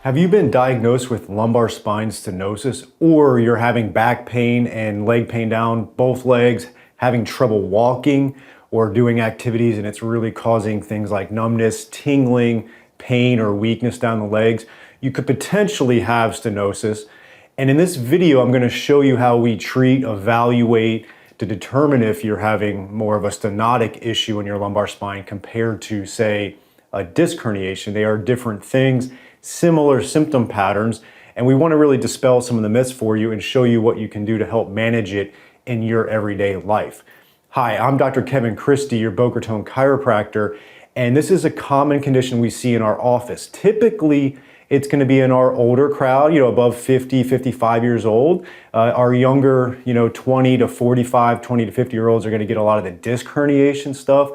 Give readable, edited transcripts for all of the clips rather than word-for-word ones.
Have you been diagnosed with lumbar spine stenosis, or you're having back pain and leg pain down both legs, having trouble walking or doing activities, and it's really causing things like numbness, tingling, pain, or weakness down the legs? You could potentially have stenosis. And in this video, I'm going to show you how we treat, evaluate, to determine if you're having more of a stenotic issue in your lumbar spine compared to, say, a disc herniation. They are different things, similar symptom patterns, and we want to really dispel some of the myths for you and show you what you can do to help manage it in your everyday life. Hi, I'm Dr. Kevin Christie, your Boca Raton Chiropractor, and this is a common condition we see in our office. Typically, it's going to be in our older crowd, above 50, 55 years old. Our younger, 20 to 45, 20 to 50 year olds are going to get a lot of the disc herniation stuff.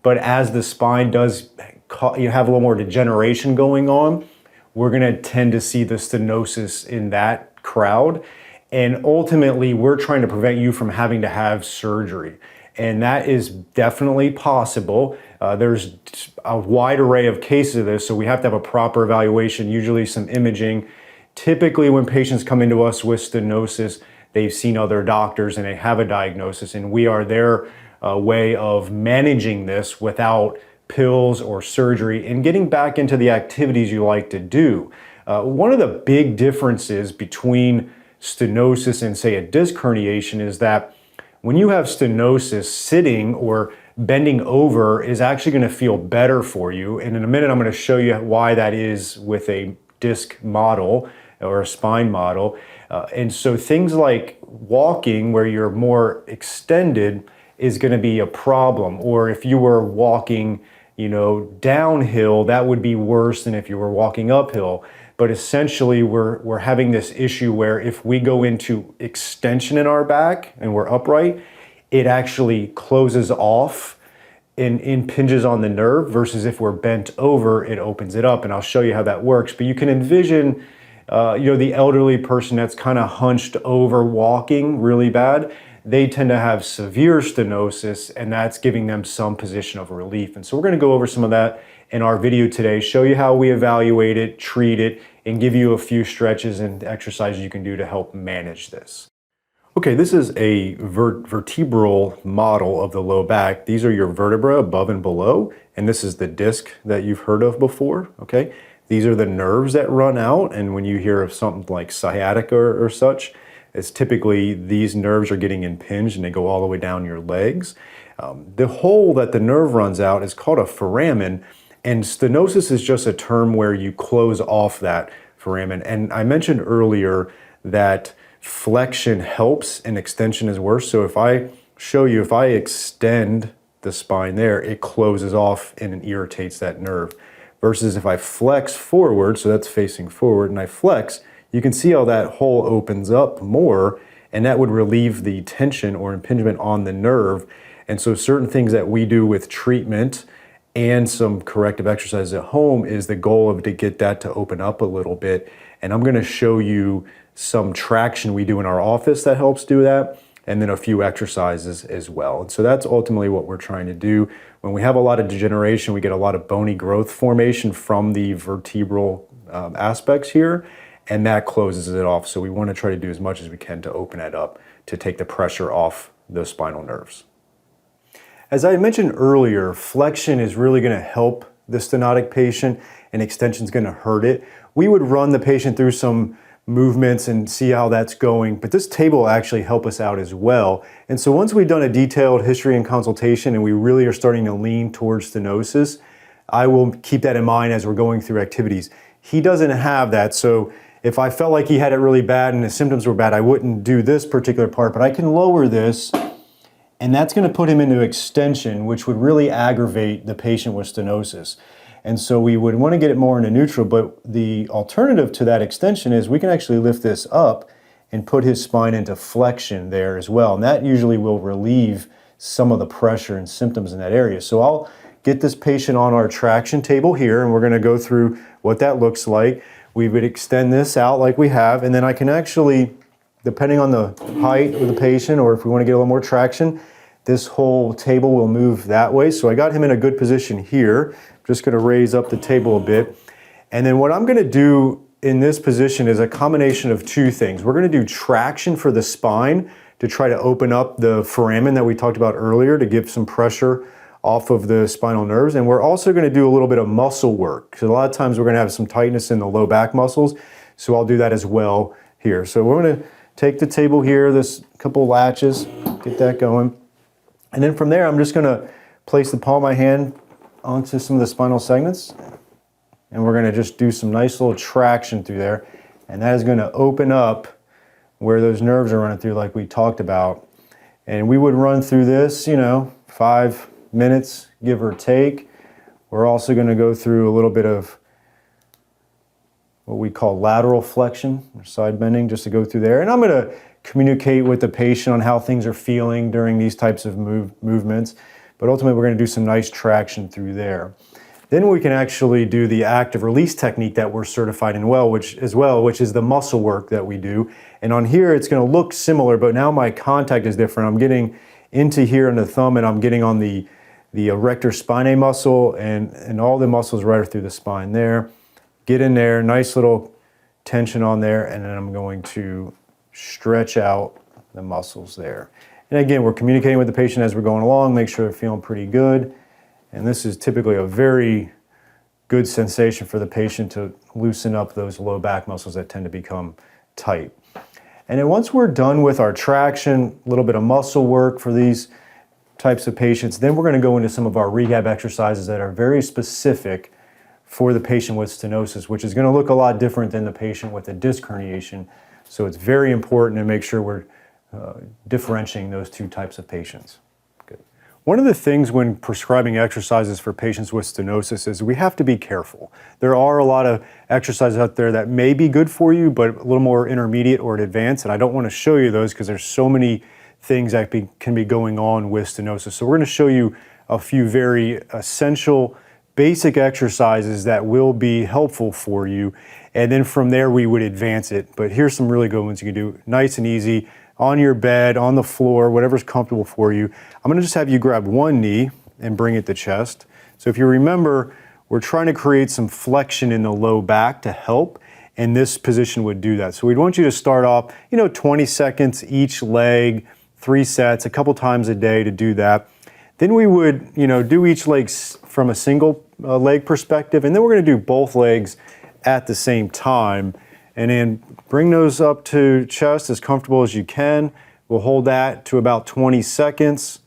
But as the spine does have a little more degeneration going on, we're going to tend to see the stenosis in that crowd. And ultimately, we're trying to prevent you from having to have surgery. And that is definitely possible. There's a wide array of cases of this, so we have to have a proper evaluation, usually some imaging. Typically, when patients come into us with stenosis, they've seen other doctors and they have a diagnosis, and we are their way of managing this without pills or surgery and getting back into the activities you like to do. One of the big differences between stenosis and, say, a disc herniation is that when you have stenosis, sitting or bending over is actually going to feel better for you. And in a minute, I'm going to show you why that is with a disc model or a spine model. And so things like walking, where you're more extended, is going to be a problem. Or if you were walking, downhill, that would be worse than if you were walking uphill. But essentially, we're having this issue where if we go into extension in our back and we're upright, it actually closes off and impinges on the nerve, versus if we're bent over, it opens it up. And I'll show you how that works. But you can envision, the elderly person that's kind of hunched over walking really bad. They tend to have severe stenosis, and that's giving them some position of relief. And so we're going to go over some of that in our video today, show you how we evaluate it, treat it, and give you a few stretches and exercises you can do to help manage this. Okay, this is a vertebral model of the low back. These are your vertebrae above and below, and this is the disc that you've heard of before, okay? These are the nerves that run out, and when you hear of something like sciatica or such, it's typically these nerves are getting impinged and they go all the way down your legs. The hole that the nerve runs out is called a foramen, and stenosis is just a term where you close off that foramen. And I mentioned earlier that flexion helps and extension is worse. So if I show you, if I extend the spine there, it closes off and it irritates that nerve. Versus if I flex forward, so that's facing forward, and I flex, you can see how that hole opens up more, and that would relieve the tension or impingement on the nerve. And so certain things that we do with treatment and some corrective exercises at home is the goal of to get that to open up a little bit. And I'm going to show you some traction we do in our office that helps do that, and then a few exercises as well. And so that's ultimately what we're trying to do. When we have a lot of degeneration, we get a lot of bony growth formation from the vertebral aspects here, and that closes it off. So we want to try to do as much as we can to open it up to take the pressure off the spinal nerves. As I mentioned earlier, flexion is really going to help the stenotic patient and extension is going to hurt it. We would run the patient through some movements and see how that's going, but this table will actually help us out as well. And so once we've done a detailed history and consultation and we really are starting to lean towards stenosis, I will keep that in mind as we're going through activities. He doesn't have that, so if I felt like he had it really bad and his symptoms were bad, I wouldn't do this particular part, but I can lower this, and that's going to put him into extension, which would really aggravate the patient with stenosis. And so we would want to get it more into neutral, but the alternative to that extension is we can actually lift this up and put his spine into flexion there as well. And that usually will relieve some of the pressure and symptoms in that area. So I'll get this patient on our traction table here, and we're going to go through what that looks like. We would extend this out like we have, and then I can actually, depending on the height of the patient, or if we want to get a little more traction, this whole table will move that way. So I got him in a good position here. I'm just going to raise up the table a bit. And then what I'm going to do in this position is a combination of two things. We're going to do traction for the spine to try to open up the foramen that we talked about earlier to give some pressure off of the spinal nerves. And we're also going to do a little bit of muscle work, because a lot of times we're going to have some tightness in the low back muscles. So I'll do that as well here. So we're going to take the table here, this couple latches, get that going. And then from there, I'm just going to place the palm of my hand onto some of the spinal segments. And we're going to just do some nice little traction through there. And that is going to open up where those nerves are running through, like we talked about. And we would run through this, 5 minutes, give or take. We're also going to go through a little bit of what we call lateral flexion, or side bending, just to go through there. And I'm going to communicate with the patient on how things are feeling during these types of movements. But ultimately, we're going to do some nice traction through there. Then we can actually do the active release technique that we're certified in which is the muscle work that we do. And on here, it's going to look similar, but now my contact is different. I'm getting into here in the thumb, and I'm getting on the erector spinae muscle and all the muscles right through the spine there. Get in there, nice little tension on there, and then I'm going to stretch out the muscles there. And again, we're communicating with the patient as we're going along, make sure they're feeling pretty good. And this is typically a very good sensation for the patient to loosen up those low back muscles that tend to become tight. And then once we're done with our traction, a little bit of muscle work for these types of patients, then we're going to go into some of our rehab exercises that are very specific for the patient with stenosis, which is going to look a lot different than the patient with a disc herniation. So it's very important to make sure we're differentiating those two types of patients. Good. One of the things when prescribing exercises for patients with stenosis is we have to be careful. There are a lot of exercises out there that may be good for you, but a little more intermediate or advanced, and I don't want to show you those because there's so many things that can be going on with stenosis. So we're going to show you a few very essential basic exercises that will be helpful for you, and then from there we would advance it. But here's some really good ones you can do, nice and easy, on your bed, on the floor, whatever's comfortable for you. I'm going to just have you grab one knee and bring it to chest. So if you remember, we're trying to create some flexion in the low back to help, and this position would do that. So we'd want you to start off, 20 seconds each leg, 3 sets, a couple times a day to do that. Then we would, do each leg from a single leg perspective, and then we're going to do both legs at the same time. And then bring those up to chest as comfortable as you can. We'll hold that to about 20 seconds,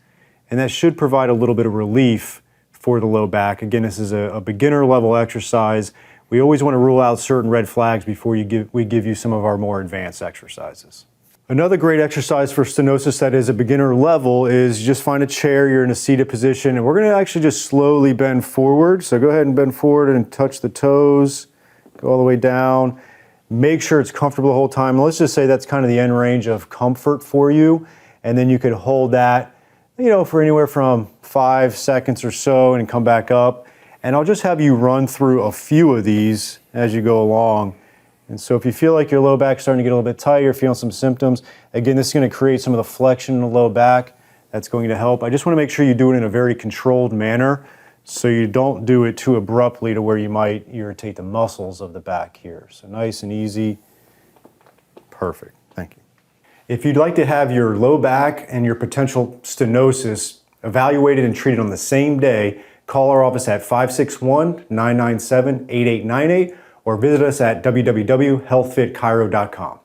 and that should provide a little bit of relief for the low back. Again, this is a beginner level exercise. We always want to rule out certain red flags before we give you some of our more advanced exercises. Another great exercise for stenosis that is a beginner level is just find a chair, you're in a seated position, and we're going to actually just slowly bend forward. So go ahead and bend forward and touch the toes, go all the way down. Make sure it's comfortable the whole time. Let's just say that's kind of the end range of comfort for you, and then you could hold that, for anywhere from 5 seconds or so and come back up. And I'll just have you run through a few of these as you go along. And so if you feel like your low back's starting to get a little bit tight, you're feeling some symptoms, again, this is going to create some of the flexion in the low back. That's going to help. I just want to make sure you do it in a very controlled manner so you don't do it too abruptly to where you might irritate the muscles of the back here. So nice and easy. Perfect. Thank you. If you'd like to have your low back and your potential stenosis evaluated and treated on the same day, call our office at 561-997-8898 or visit us at www.healthfitchiro.com.